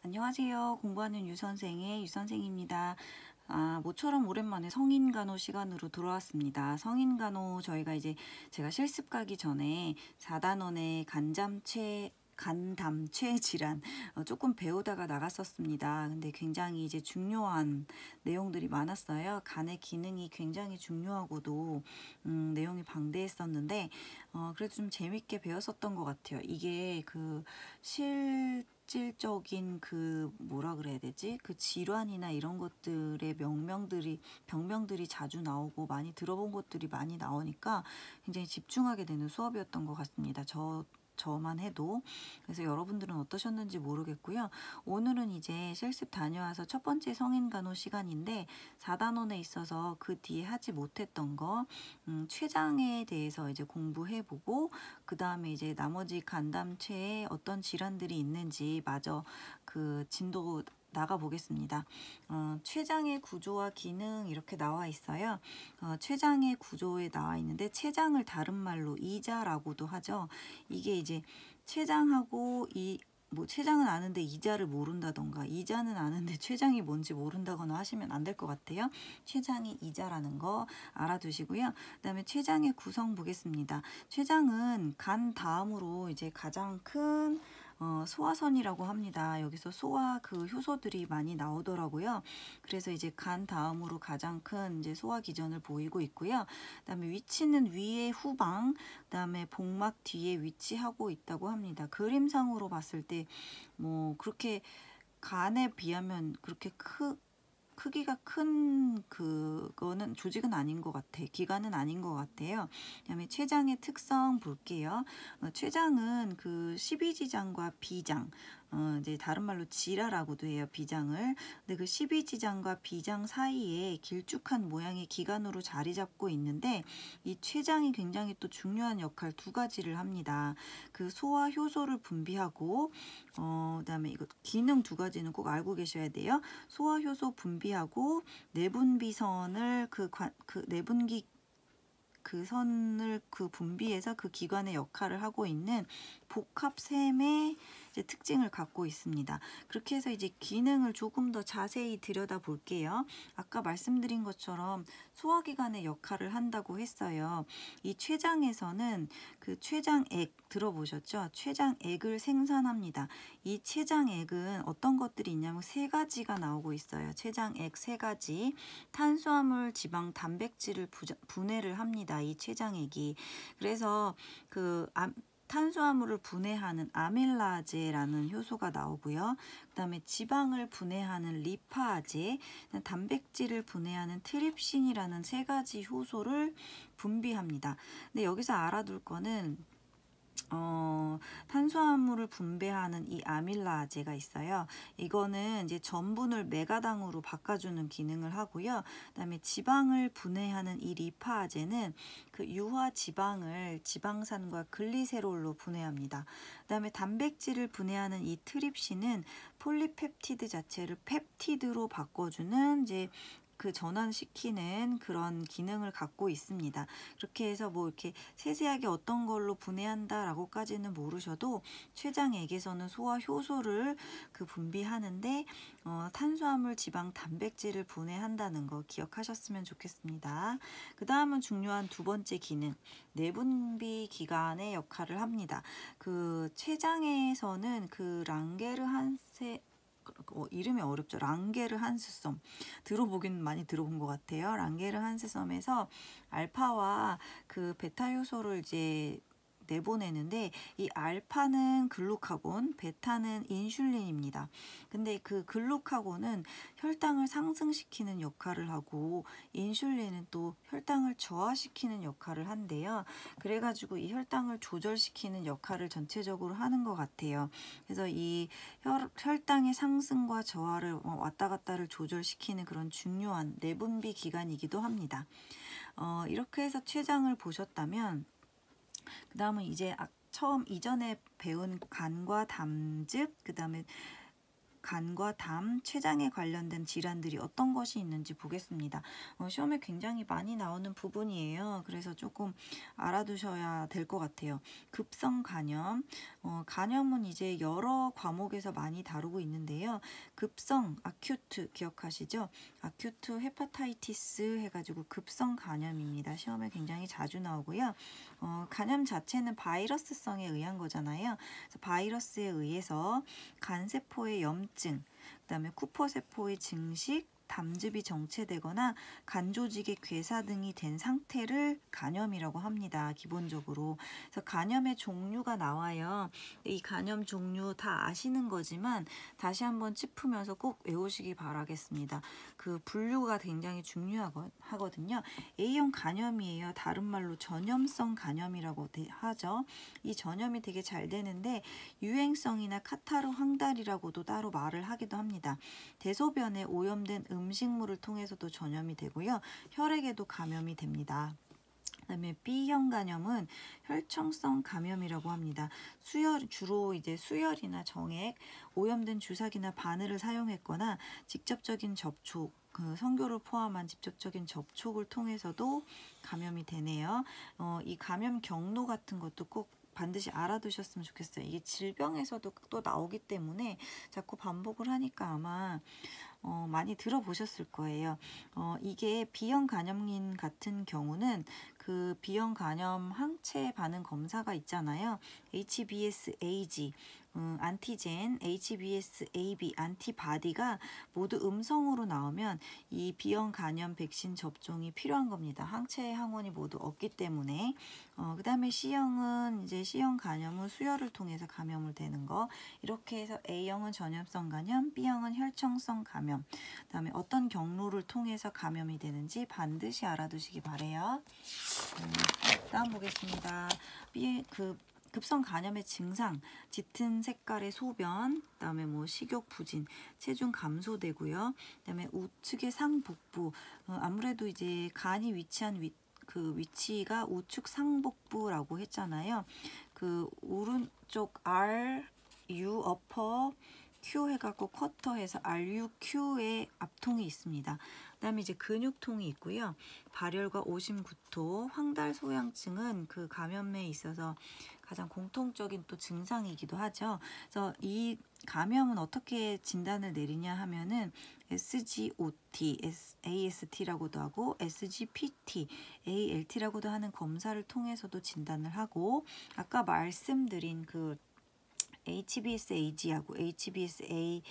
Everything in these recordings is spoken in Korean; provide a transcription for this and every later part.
안녕하세요. 공부하는 유선생의 유선생입니다. 모처럼 오랜만에 성인간호 시간으로 돌아왔습니다. 성인간호 저희가 이제 제가 실습 가기 전에 4단원의 간담체 질환 조금 배우다가 나갔었습니다. 근데 굉장히 이제 중요한 내용들이 많았어요. 간의 기능이 굉장히 중요하고도 내용이 방대했었는데 그래도 좀 재밌게 배웠었던 것 같아요. 이게 그 실질적인 그 뭐라 그래야 되지? 그 질환이나 이런 것들의 병명들이 자주 나오고 많이 들어본 것들이 많이 나오니까 굉장히 집중하게 되는 수업이었던 것 같습니다. 저만 해도. 그래서 여러분들은 어떠셨는지 모르겠고요. 오늘은 이제 실습 다녀와서 첫 번째 성인간호 시간인데 4단원에 있어서 그 뒤에 하지 못했던 거 췌장에 대해서 이제 공부해보고 그 다음에 이제 나머지 간담체에 어떤 질환들이 있는지 마저 그 진도 나가 보겠습니다. 췌장의 구조와 기능 이렇게 나와 있어요. 췌장의 구조에 나와 있는데 췌장을 다른 말로 이자라고도 하죠. 이게 이제 췌장하고 췌장은 아는데 이자를 모른다던가 이자는 아는데 췌장이 뭔지 모른다거나 하시면 안 될 것 같아요. 췌장이 이자라는 거 알아두시고요. 그다음에 췌장의 구성 보겠습니다. 췌장은 간 다음으로 이제 가장 큰 소화선이라고 합니다. 여기서 소화 그 효소들이 많이 나오더라고요. 그래서 이제 간 다음으로 가장 큰 이제 소화 기전을 보이고 있고요. 그다음에 위치는 위에 후방, 그다음에 복막 뒤에 위치하고 있다고 합니다. 그림상으로 봤을 때 뭐 그렇게 간에 비하면 그렇게 크기가 큰 그거는 조직은 아닌 것 같아. 기관은 아닌 것 같아요. 그다음에 췌장의 특성 볼게요. 췌장은 그 12지장과 비장, 이제 다른 말로 지라라고도 해요. 비장을. 근데 그 12지장과 비장 사이에 길쭉한 모양의 기관으로 자리 잡고 있는데 이 췌장이 굉장히 또 중요한 역할 두 가지를 합니다. 그 소화 효소를 분비하고 그다음에 이거 기능 두 가지는 꼭 알고 계셔야 돼요. 소화 효소 분비하고 내분비선을 그 내분기 그 선을 그 분비해서 그 기관의 역할을 하고 있는 복합샘의 이제 특징을 갖고 있습니다. 그렇게 해서 이제 기능을 조금 더 자세히 들여다 볼게요. 아까 말씀드린 것처럼 소화기관의 역할을 한다고 했어요. 이 췌장에서는 그 췌장액 들어보셨죠? 췌장액을 생산합니다. 이 췌장액은 어떤 것들이 있냐면 세 가지가 나오고 있어요. 췌장액 세 가지. 탄수화물, 지방, 단백질을 분해를 합니다. 이 췌장액이. 그래서 탄수화물을 분해하는 아밀라제라는 효소가 나오고요. 그다음에 지방을 분해하는 리파제, 단백질을 분해하는 트립신이라는 세 가지 효소를 분비합니다. 근데 여기서 알아둘 거는 탄수화물을 분배하는 이 아밀라제가 있어요. 이거는 이제 전분을 메가당으로 바꿔주는 기능을 하고요. 그다음에 지방을 분해하는 이 리파제는 그 유화 지방을 지방산과 글리세롤로 분해합니다. 그다음에 단백질을 분해하는 이 트립신은 폴리펩티드 자체를 펩티드로 바꿔주는 이제 그 전환시키는 그런 기능을 갖고 있습니다. 그렇게 해서 뭐 이렇게 세세하게 어떤 걸로 분해한다라고까지는 모르셔도 췌장액에서는 소화 효소를 그 분비하는데 탄수화물, 지방, 단백질을 분해한다는 거 기억하셨으면 좋겠습니다. 그 다음은 중요한 두 번째 기능, 내분비 기관의 역할을 합니다. 그 췌장에서는 그 랑게르한세 이름이 어렵죠. 랑게르한스섬 들어보긴 많이 들어본 것 같아요. 랑게르한스섬에서 알파와 그 베타 효소를 이제 내보내는데 이 알파는 글루카곤, 베타는 인슐린입니다. 근데 그 글루카곤은 혈당을 상승시키는 역할을 하고 인슐린은 또 혈당을 저하시키는 역할을 한대요. 그래가지고 이 혈당을 조절시키는 역할을 전체적으로 하는 것 같아요. 그래서 이 혈당의 상승과 저하를 왔다 갔다를 조절시키는 그런 중요한 내분비 기관이기도 합니다. 이렇게 해서 췌장을 보셨다면 그 다음은 이제 처음 이전에 배운 간과 담즙, 그 다음에 간과 담, 췌장에 관련된 질환들이 어떤 것이 있는지 보겠습니다. 시험에 굉장히 많이 나오는 부분이에요. 그래서 조금 알아두셔야 될 것 같아요. 급성 간염, 간염은 이제 여러 과목에서 많이 다루고 있는데요. 급성, 아큐트 기억하시죠? 아큐트 헤파타이티스 해가지고 급성 간염입니다. 시험에 굉장히 자주 나오고요. 간염 자체는 바이러스성에 의한 거잖아요. 그래서 바이러스에 의해서 간세포의 염증, 그다음에 쿠퍼세포의 증식, 담즙이 정체되거나 간 조직의 괴사 등이 된 상태를 간염이라고 합니다. 기본적으로. 그래서 간염의 종류가 나와요. 이 간염 종류 다 아시는 거지만 다시 한번 짚으면서 꼭 외우시기 바라겠습니다. 그 분류가 굉장히 중요하거든요. A형 간염이에요. 다른 말로 전염성 간염이라고 하죠. 이 전염이 되게 잘 되는데 유행성이나 카타르 황달이라고도 따로 말을 하기도 합니다. 대소변에 오염된 음식물을 통해서도 전염이 되고요. 혈액에도 감염이 됩니다. 그다음에 B형 간염은 혈청성 감염이라고 합니다. 주로 이제 수혈이나 정액, 오염된 주사기나 바늘을 사용했거나 직접적인 접촉, 성교를 포함한 직접적인 접촉을 통해서도 감염이 되네요. 이 감염 경로 같은 것도 꼭 반드시 알아두셨으면 좋겠어요. 이게 질병에서도 또 나오기 때문에 자꾸 반복을 하니까 아마 많이 들어보셨을 거예요. 이게 B형 간염인 같은 경우는 그 B형 간염 항체 반응 검사가 있잖아요. HBsAg, 안티젠, HBsAb, 안티바디가 모두 음성으로 나오면 이 B형 간염 백신 접종이 필요한 겁니다. 항체 항원이 모두 없기 때문에. 그 다음에 C형은 이제 C형 간염은 수혈을 통해서 감염을 되는 거. 이렇게 해서 A형은 전염성 간염, B형은 혈청성 감염. 그 다음에 어떤 경로를 통해서 감염이 되는지 반드시 알아두시기 바래요. 다음 보겠습니다. 급성 간염의 증상, 짙은 색깔의 소변, 그다음에 뭐 식욕 부진, 체중 감소되고요. 그다음에 우측의 상복부, 아무래도 이제 간이 위치한 그 위치가 우측 상복부라고 했잖아요. 그 오른쪽 R, U 어퍼, Q 해갖고 쿼터해서 RUQ의 앞통이 있습니다. 그 다음에 이제 근육통이 있고요. 발열과 오심, 구토, 황달 소양증은 그 감염에 있어서 가장 공통적인 또 증상이기도 하죠. 그래서 이 감염은 어떻게 진단을 내리냐 하면은 SGOT, AST라고도 하고 SGPT, ALT라고도 하는 검사를 통해서도 진단을 하고 아까 말씀드린 그 HBsAg하고 HBsAb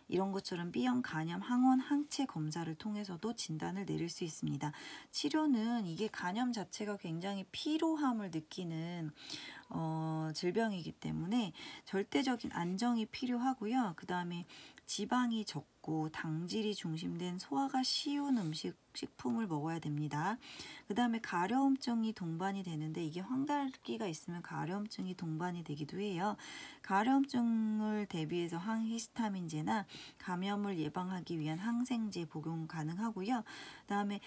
이런 것처럼 B형 간염 항원 항체 검사를 통해서도 진단을 내릴 수 있습니다. 치료는 이게 간염 자체가 굉장히 피로함을 느끼는 질병이기 때문에 절대적인 안정이 필요하고요. 그 다음에 지방이 적고 당질이 중심된 소화가 쉬운 식품을 먹어야 됩니다. 그 다음에 가려움증이 동반이 되는데 이게 황달기가 있으면 가려움증이 동반이 되기도 해요. 가려움증을 대비해서 항히스타민제나 감염을 예방하기 위한 항생제 복용 가능하고요. 그 다음에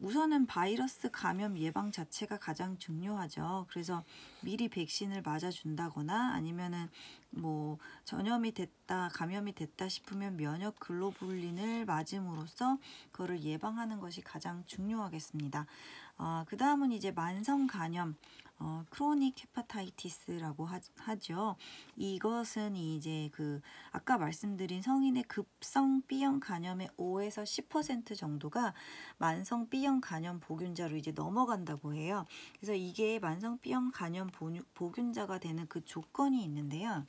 우선은 바이러스 감염 예방 자체가 가장 중요하죠. 그래서 미리 백신을 맞아준다거나 아니면은 뭐 전염이 됐다, 감염이 됐다 싶으면 면역 글로불린을 맞음으로써 그거를 예방하는 것이 가장 중요하겠습니다. 그 다음은 이제 만성 간염, 크로닉 헤파타이티스라고 하죠. 이것은 이제 그 아까 말씀드린 성인의 급성 B형 간염의 5에서 10% 정도가 만성 B형 간염 보균자로 이제 넘어간다고 해요. 그래서 이게 만성 B형 간염 보균자가 되는 그 조건이 있는데요.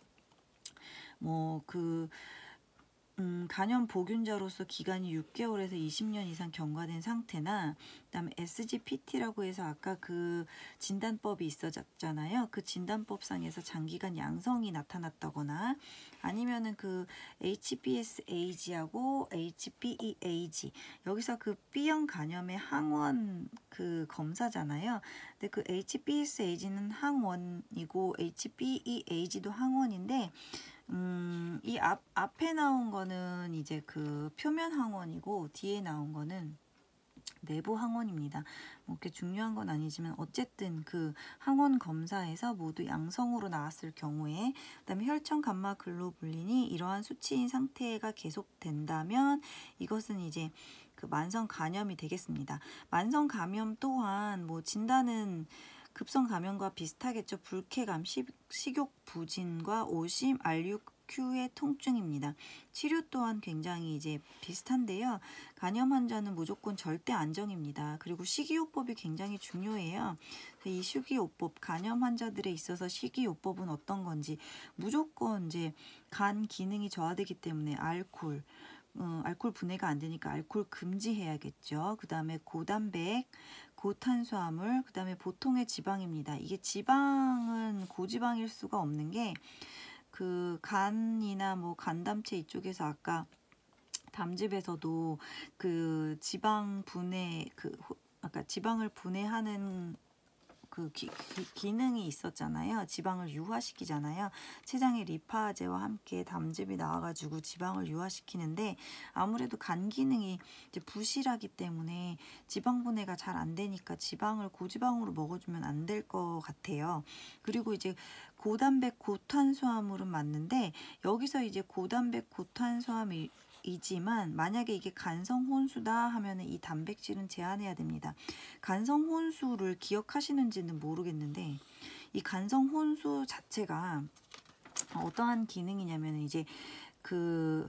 간염 보균자로서 기간이 6개월에서 20년 이상 경과된 상태나 그다음에 SGPT라고 해서 아까 그 진단법이 있었잖아요. 그 진단법상에서 장기간 양성이 나타났다거나 아니면은 그 HBsAg하고 HBeAg 여기서 그 B형 간염의 항원 그 검사잖아요. 근데 그 HBsAg는 항원이고 HBeAg도 항원인데 이 앞에 나온 거는 이제 그 표면 항원이고 뒤에 나온 거는 내부 항원입니다. 뭐 그렇게 중요한 건 아니지만 어쨌든 그 항원 검사에서 모두 양성으로 나왔을 경우에, 그다음에 혈청 감마 글로불린이 이러한 수치인 상태가 계속된다면 이것은 이제 그 만성 감염이 되겠습니다. 만성 감염 또한 뭐 진단은 급성 감염과 비슷하겠죠. 불쾌감, 식욕 부진과 오심, RUQ의 통증입니다. 치료 또한 굉장히 이제 비슷한데요. 간염 환자는 무조건 절대 안정입니다. 그리고 식이요법이 굉장히 중요해요. 이 식이요법, 간염 환자들에 있어서 식이요법은 어떤 건지, 무조건 이제 간 기능이 저하되기 때문에 알코올 분해가 안 되니까 알코올 금지해야겠죠. 그 다음에 고단백, 고탄수화물, 그 다음에 보통의 지방입니다. 이게 지방은 고지방일 수가 없는 게 그 간이나 뭐 간담체 이쪽에서 아까 담즙에서도 그 지방 분해 아까 지방을 분해하는 그 기능이 있었잖아요. 지방을 유화시키잖아요. 췌장의 리파제와 함께 담즙이 나와가지고 지방을 유화시키는데 아무래도 간 기능이 이제 부실하기 때문에 지방 분해가 잘 안 되니까 지방을 고지방으로 먹어주면 안 될 것 같아요. 그리고 이제 고단백 고탄수화물은 맞는데 여기서 이제 고단백 고탄수화물 이지만 만약에 이게 간성 혼수다 하면 이 단백질은 제한해야 됩니다. 간성 혼수를 기억하시는지는 모르겠는데 이 간성 혼수 자체가 어떠한 기능이냐면 이제 그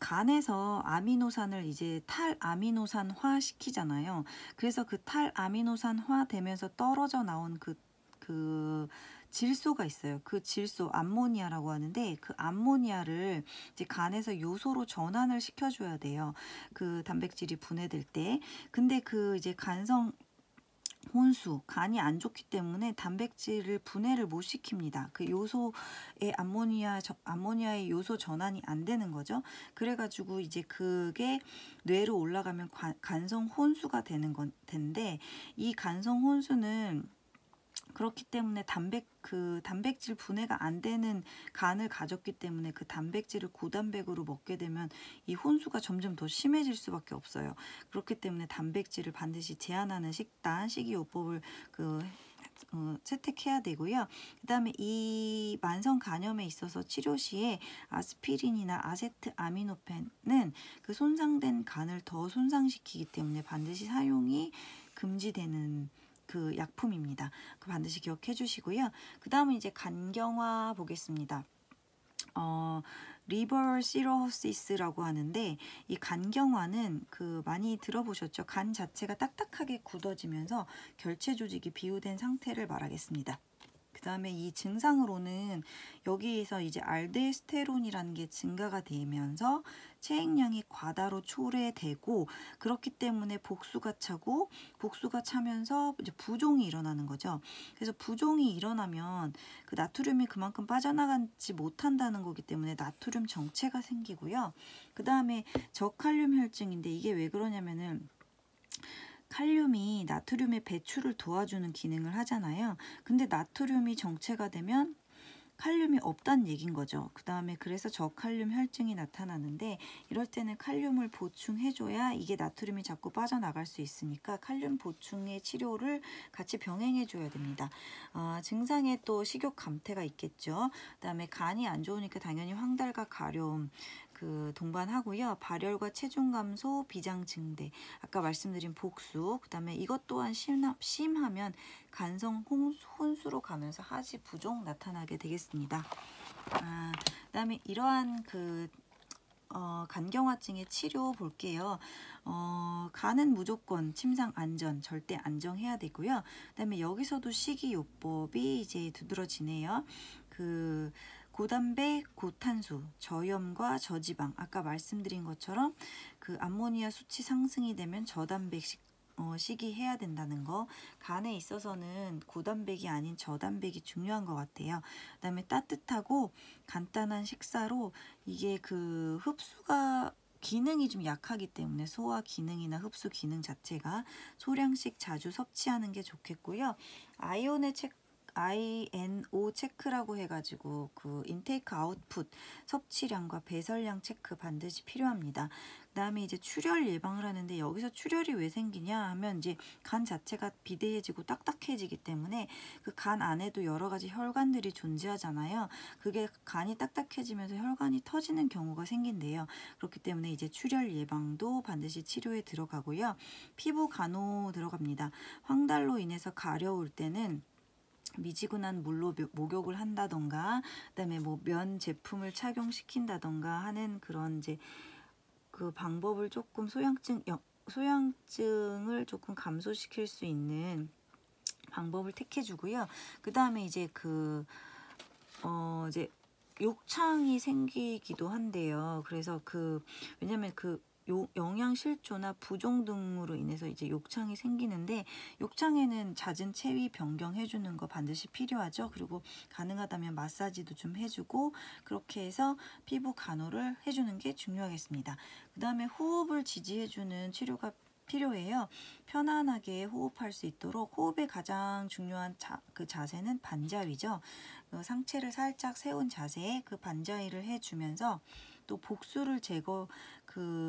간에서 아미노산을 이제 탈아미노산화 시키잖아요. 그래서 그 탈아미노산화 되면서 떨어져 나온 그 질소가 있어요. 그 질소 암모니아라고 하는데 그 암모니아를 이제 간에서 요소로 전환을 시켜줘야 돼요. 그 단백질이 분해될 때. 근데 그 이제 간성 혼수, 간이 안 좋기 때문에 단백질을 분해를 못 시킵니다. 그 요소의 암모니아의 요소 전환이 안 되는 거죠. 그래가지고 이제 그게 뇌로 올라가면 간성 혼수가 되는 텐데 이 간성 혼수는 그렇기 때문에 단백질 분해가 안 되는 간을 가졌기 때문에 그 단백질을 고단백으로 먹게 되면 이 혼수가 점점 더 심해질 수밖에 없어요. 그렇기 때문에 단백질을 반드시 제한하는 식단, 식이요법을 채택해야 되고요. 그 다음에 이 만성 간염에 있어서 치료 시에 아스피린이나 아세트아미노펜은 그 손상된 간을 더 손상시키기 때문에 반드시 사용이 금지되는 그 약품입니다. 그 반드시 기억해 주시고요. 그 다음은 이제 간경화 보겠습니다. 리버 시로시스라고 하는데 이 간경화는 그 많이 들어보셨죠? 간 자체가 딱딱하게 굳어지면서 결체 조직이 비우된 상태를 말하겠습니다. 그 다음에 이 증상으로는 여기에서 이제 알데스테론이라는 게 증가가 되면서 체액량이 과다로 초래되고 그렇기 때문에 복수가 차고 복수가 차면서 이제 부종이 일어나는 거죠. 그래서 부종이 일어나면 그 나트륨이 그만큼 빠져나가지 못한다는 거기 때문에 나트륨 정체가 생기고요. 그 다음에 저칼륨 혈증인데 이게 왜 그러냐면은 칼륨이 나트륨의 배출을 도와주는 기능을 하잖아요. 근데 나트륨이 정체가 되면 칼륨이 없다는 얘긴 거죠. 그 다음에 그래서 저칼륨 혈증이 나타나는데 이럴 때는 칼륨을 보충해줘야 이게 나트륨이 자꾸 빠져나갈 수 있으니까 칼륨 보충의 치료를 같이 병행해줘야 됩니다. 증상에 또 식욕 감퇴가 있겠죠. 그 다음에 간이 안 좋으니까 당연히 황달과 가려움 동반하고요. 발열과 체중 감소, 비장 증대, 아까 말씀드린 복수, 그 다음에 이것 또한 심하면 간성 혼수로 가면서 하지 부종 나타나게 되겠습니다. 그 다음에 이러한 간경화증의 치료 볼게요. 간은 무조건 침상 안전, 절대 안정해야 되고요. 그 다음에 여기서도 식이요법이 이제 두드러지네요. 고단백, 고탄수, 저염과 저지방, 아까 말씀드린 것처럼 그 암모니아 수치 상승이 되면 저단백식 식이해야 된다는 거. 간에 있어서는 고단백이 아닌 저단백이 중요한 것 같아요. 그 다음에 따뜻하고 간단한 식사로 이게 그 흡수가 기능이 좀 약하기 때문에 소화 기능이나 흡수 기능 자체가 소량씩 자주 섭취하는 게 좋겠고요. INO 체크라고 해가지고 그 인테이크 아웃풋 섭취량과 배설량 체크 반드시 필요합니다. 그다음에 이제 출혈 예방을 하는데 여기서 출혈이 왜 생기냐 하면 이제 간 자체가 비대해지고 딱딱해지기 때문에 그 간 안에도 여러 가지 혈관들이 존재하잖아요. 그게 간이 딱딱해지면서 혈관이 터지는 경우가 생긴대요. 그렇기 때문에 이제 출혈 예방도 반드시 치료에 들어가고요. 피부 간호 들어갑니다. 황달로 인해서 가려울 때는 미지근한 물로 목욕을 한다던가, 그다음에 뭐 면 제품을 착용시킨다던가 하는 그런 이제 그 방법을 조금 소양증을 조금 감소시킬 수 있는 방법을 택해주고요. 그 다음에 이제 이제 욕창이 생기기도 한대요. 그래서 왜냐면 영양실조나 부종 등으로 인해서 이제 욕창이 생기는데, 욕창에는 잦은 체위 변경해주는 거 반드시 필요하죠. 그리고 가능하다면 마사지도 좀 해주고 그렇게 해서 피부 간호를 해주는 게 중요하겠습니다. 그 다음에 호흡을 지지해주는 치료가 필요해요. 편안하게 호흡할 수 있도록 호흡의 가장 중요한 자세는 반자위죠. 상체를 살짝 세운 자세에 그 반자위를 해주면서 또 복수를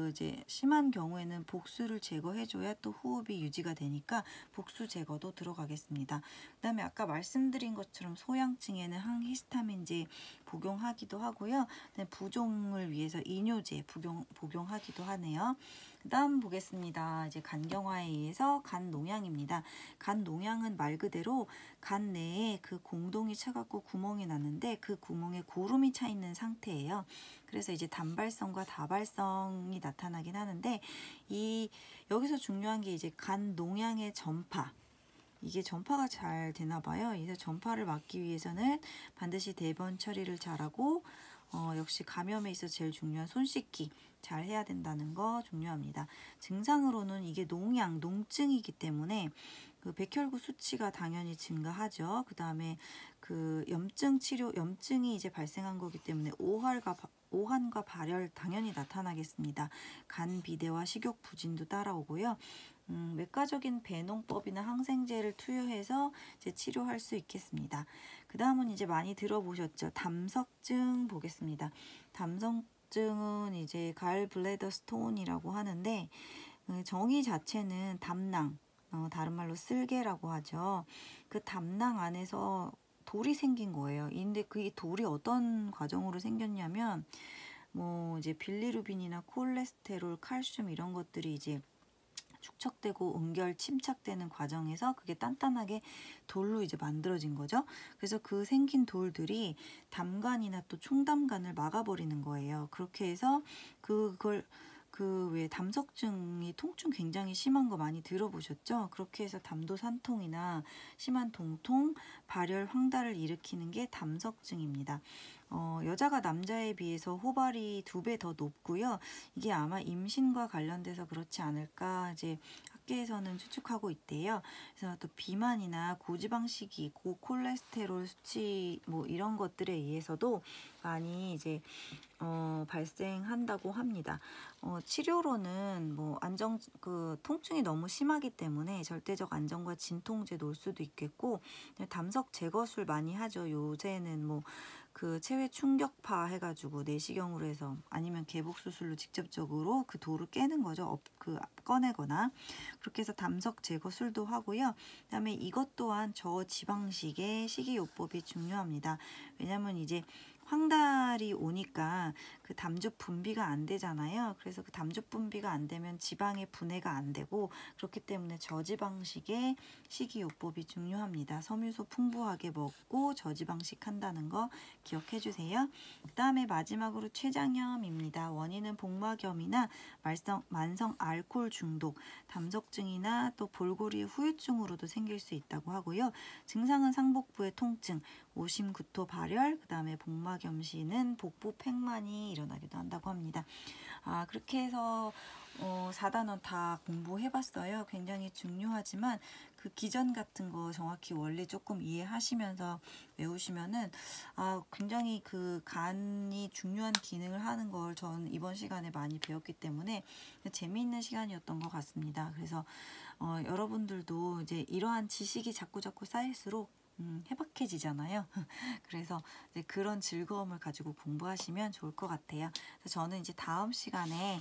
이제 심한 경우에는 복수를 제거해줘야 또 호흡이 유지가 되니까 복수 제거도 들어가겠습니다. 그 다음에 아까 말씀드린 것처럼 소양증에는 항히스타민제 복용하기도 하고요. 부종을 위해서 이뇨제 복용하기도 하네요. 그 다음 보겠습니다. 이제 간경화에 의해서 간 농양입니다. 간 농양은 말 그대로 간 내에 그 공동이 차갑고 구멍이 났는데 그 구멍에 고름이 차 있는 상태예요. 그래서 이제 단발성과 다발성이 나타나긴 하는데, 여기서 중요한 게 이제 간 농양의 전파. 이게 전파가 잘 되나 봐요. 그래서 전파를 막기 위해서는 반드시 대변 처리를 잘하고 역시 감염에 있어 제일 중요한 손 씻기 잘 해야 된다는 거 중요합니다. 증상으로는 이게 농증이기 때문에 그 백혈구 수치가 당연히 증가하죠. 그 다음에 그 염증이 이제 발생한 거기 때문에 오한과 발열 당연히 나타나겠습니다. 간 비대와 식욕 부진도 따라오고요. 외과적인 배농법이나 항생제를 투여해서 이제 치료할 수 있겠습니다. 그 다음은 이제 많이 들어보셨죠? 담석증 보겠습니다. 담석증은 이제 갈블래더 스톤이라고 하는데, 정의 자체는 담낭, 다른 말로 쓸개라고 하죠. 그 담낭 안에서 돌이 생긴 거예요. 근데 그 돌이 어떤 과정으로 생겼냐면, 뭐 이제 빌리루빈이나 콜레스테롤, 칼슘 이런 것들이 이제 축적되고 침착되는 과정에서 그게 단단하게 돌로 이제 만들어진 거죠. 그래서 그 생긴 돌들이 담관이나 또 총담관을 막아버리는 거예요. 그렇게 해서 왜 담석증이 통증 굉장히 심한 거 많이 들어보셨죠? 그렇게 해서 담도산통이나 심한 동통, 발열, 황달을 일으키는 게 담석증입니다. 여자가 남자에 비해서 호발이 2배 더 높고요. 이게 아마 임신과 관련돼서 그렇지 않을까 이제 학계에서는 추측하고 있대요. 그래서 또 비만이나 고지방식이, 고콜레스테롤 수치 뭐 이런 것들에 의해서도 많이 이제 발생한다고 합니다. 치료로는 뭐 통증이 너무 심하기 때문에 절대적 안정과 진통제 놓을 수도 있겠고, 담석 제거술 많이 하죠. 요새는 뭐 그 체외 충격파 해가지고 내시경으로 해서 아니면 개복 수술로 직접적으로 그 돌을 깨는 거죠. 꺼내거나 그렇게 해서 담석 제거술도 하고요. 그다음에 이것 또한 저지방식의 식이요법이 중요합니다. 왜냐면 이제 황달이 오니까 그 담즙 분비가 안 되잖아요. 그래서 그 담즙 분비가 안 되면 지방의 분해가 안 되고, 그렇기 때문에 저지방식의 식이요법이 중요합니다. 섬유소 풍부하게 먹고 저지방식 한다는 거 기억해 주세요. 그 다음에 마지막으로 췌장염입니다. 원인은 복막염이나 만성 알코올 중독, 담석증이나 또 볼고리 후유증으로도 생길 수 있다고 하고요. 증상은 상복부의 통증, 오심, 구토, 발열, 그 다음에 복막염시는 복부 팽만이 일어나기도 한다고 합니다. 그렇게 해서 4단원 다 공부해봤어요. 굉장히 중요하지만 그 기전 같은 거 정확히 원리 조금 이해하시면서 외우시면은 굉장히 그 간이 중요한 기능을 하는 걸 저는 이번 시간에 많이 배웠기 때문에 재미있는 시간이었던 것 같습니다. 그래서 여러분들도 이제 이러한 지식이 자꾸자꾸 쌓일수록 해박해지잖아요. 그래서 이제 그런 즐거움을 가지고 공부하시면 좋을 것 같아요. 그래서 저는 이제 다음 시간에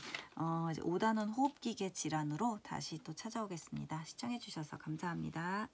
이제 5단원 호흡기계 질환으로 다시 또 찾아오겠습니다. 시청해 주셔서 감사합니다.